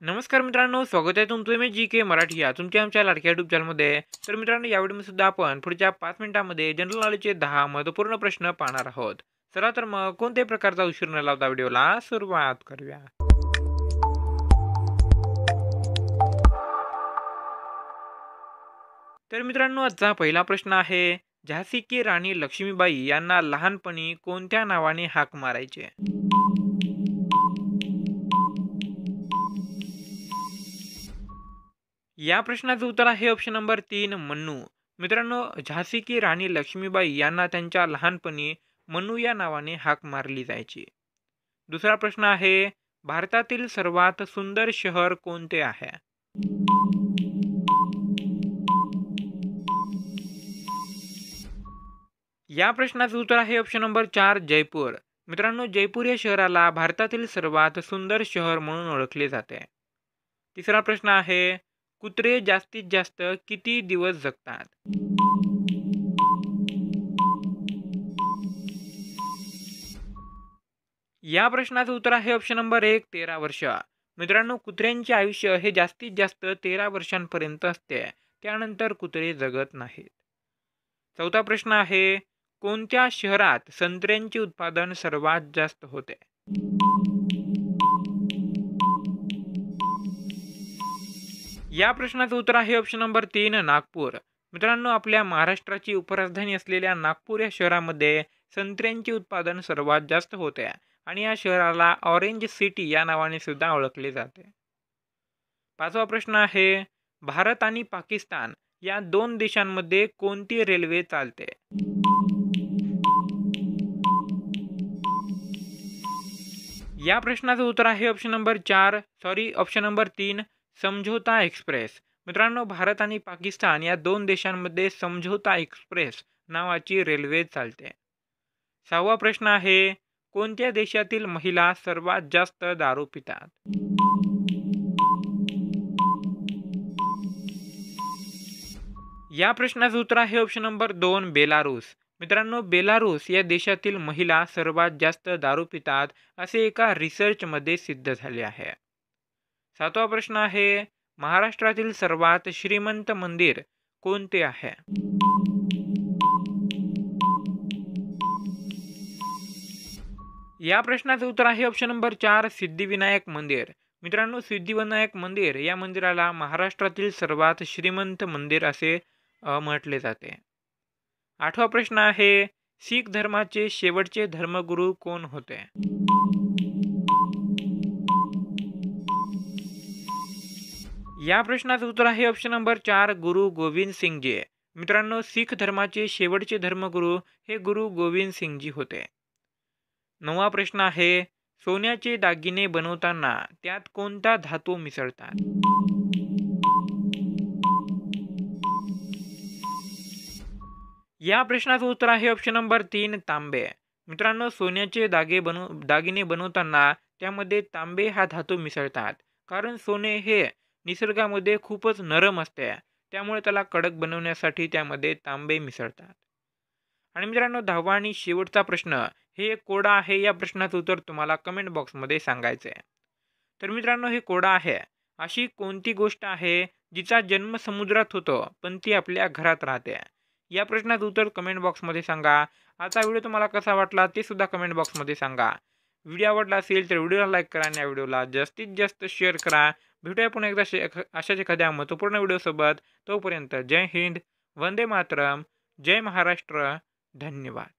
नमस्कार मित्रांनो, स्वागत आहे तुमचं मी जी के मराठी या तुमच्या आमच्या लाडक्या यूट्यूब चॅनलमध्ये. तर मित्रांनो, या व्हिडिओमध्ये सुद्धा आपण पुढच्या 5 मिनिटांमध्ये जनरल नॉलेजचे 10 महत्त्वपूर्ण प्रश्न पाहणार आहोत. चला तर मग कोणत्याही प्रकारचा उशीर न लावता व्हिडिओला सुरुवात करूया. तर मित्रांनो, आजचा पहिला प्रश्न आहे, झाशी की राणी लक्ष्मीबाई यांना लहानपणी कोणत्या नावाने हाक मारायचे? या प्रश्नाचं उत्तर आहे ऑप्शन नंबर 3, मन्नू. मित्रांनो, झाशी की राणी लक्ष्मीबाई यांना त्यांच्या लहानपणी मन्नू या नावाने हाक मारली जायची. दुसरा प्रश्न आहे, भारतातील सर्वात सुंदर शहर कोणते आहे? या प्रश्नाचं उत्तर आहे ऑप्शन नंबर 4, जयपूर. मित्रांनो, जयपूर या शहराला भारतातील सर्वात सुंदर शहर म्हणून ओळखले जाते. तिसरा प्रश्न आहे, कुत्रे जास्तीत जास्त किती दिवस जगतात? या प्रश्नाचं उत्तर आहे ऑप्शन नंबर 1, 13 वर्ष. मित्रांनो, कुत्र्यांचे आयुष्य हे जास्तीत जास्त 13 वर्षांपर्यंत असते. त्यानंतर कुत्रे जगत नाहीत. चौथा प्रश्न आहे, कोणत्या शहरात संत्र्यांचे उत्पादन सर्वात जास्त होते? या प्रश्नाचं उत्तर आहे ऑप्शन नंबर 3, नागपूर. मित्रांनो, आपल्या महाराष्ट्राची उपराजधानी असलेल्या नागपूर या शहरामध्ये संत्र्यांचे उत्पादन सर्वात जास्त होते आणि या शहराला ऑरेंज सिटी या नावाने सुद्धा ओळखले जाते. पाचवा प्रश्न आहे, भारत आणि पाकिस्तान या दोन देशांमध्ये कोणती रेल्वे चालते? या प्रश्नाचं उत्तर आहे ऑप्शन नंबर 3, समझौता एक्सप्रेस. मित्रांनो, भारत आणि पाकिस्तान या दोन देशांमध्ये समझौता एक्सप्रेस नावाची रेल्वे चालते. सहावा प्रश्न आहे, कोणत्या देशातील महिला सर्वात जास्त दारू पितात? या प्रश्नाचं उत्तर आहे ऑप्शन नंबर 2, बेलारूस. मित्रांनो, बेलारूस या देशातील महिला सर्वात जास्त दारू पितात असे एका रिसर्चमध्ये सिद्ध झाले आहे. सातवा प्रश्न आहे, महाराष्ट्रातील सर्वात श्रीमंत मंदिर कोणते आहे? या प्रश्नाचं उत्तर आहे ऑप्शन नंबर 4, सिद्धिविनायक मंदिर. मित्रांनो, सिद्धिविनायक मंदिर या मंदिराला महाराष्ट्रातील सर्वात श्रीमंत मंदिर असे म्हटले जाते. आठवा प्रश्न आहे, शीख धर्माचे शेवटचे धर्मगुरू कोण होते? या प्रश्नाचं उत्तर आहे ऑप्शन नंबर 4, गुरु गोविंद सिंगजी. मित्रांनो, शीख धर्माचे शेवटचे धर्मगुरू हे गुरु गोविंद सिंगजी होते. नववा प्रश्न आहे, सोन्याचे दागिने बनवताना त्यात कोणता धातू मिसळतात? या प्रश्नाचं उत्तर आहे ऑप्शन नंबर 3, तांबे. मित्रांनो, सोन्याचे दागिने बनवताना त्यामध्ये तांबे हा धातू मिसळतात, कारण सोने हे निसर्गामध्ये खूपच नरम असते, त्यामुळे त्याला कडक बनवण्यासाठी त्यामध्ये तांबे मिसळतात. आणि मित्रांनो, 10वा आणि शेवटचा प्रश्न, हे एक कोडा आहे. या प्रश्नाचं उत्तर तुम्हाला कमेंट बॉक्समध्ये सांगायचं आहे. तर मित्रांनो, हे कोडा आहे, अशी कोणती गोष्ट आहे जिचा जन्म समुद्रात होतो पण ती आपल्या घरात राहते? या प्रश्नाचं उत्तर कमेंट बॉक्समध्ये सांगा. आजचा व्हिडिओ तुम्हाला कसा वाटला ते सुद्धा कमेंट बॉक्समध्ये सांगा. व्हिडिओ आवडला असेल तर व्हिडिओला लाईक करा आणि या व्हिडिओला जास्तीत जास्त शेअर करा. भेटूया पुन्हा एकदा अशाच एखाद्या महत्त्वपूर्ण व्हिडिओसोबत. तोपर्यंत जय हिंद, वंदे मातरम, जय महाराष्ट्र, धन्यवाद.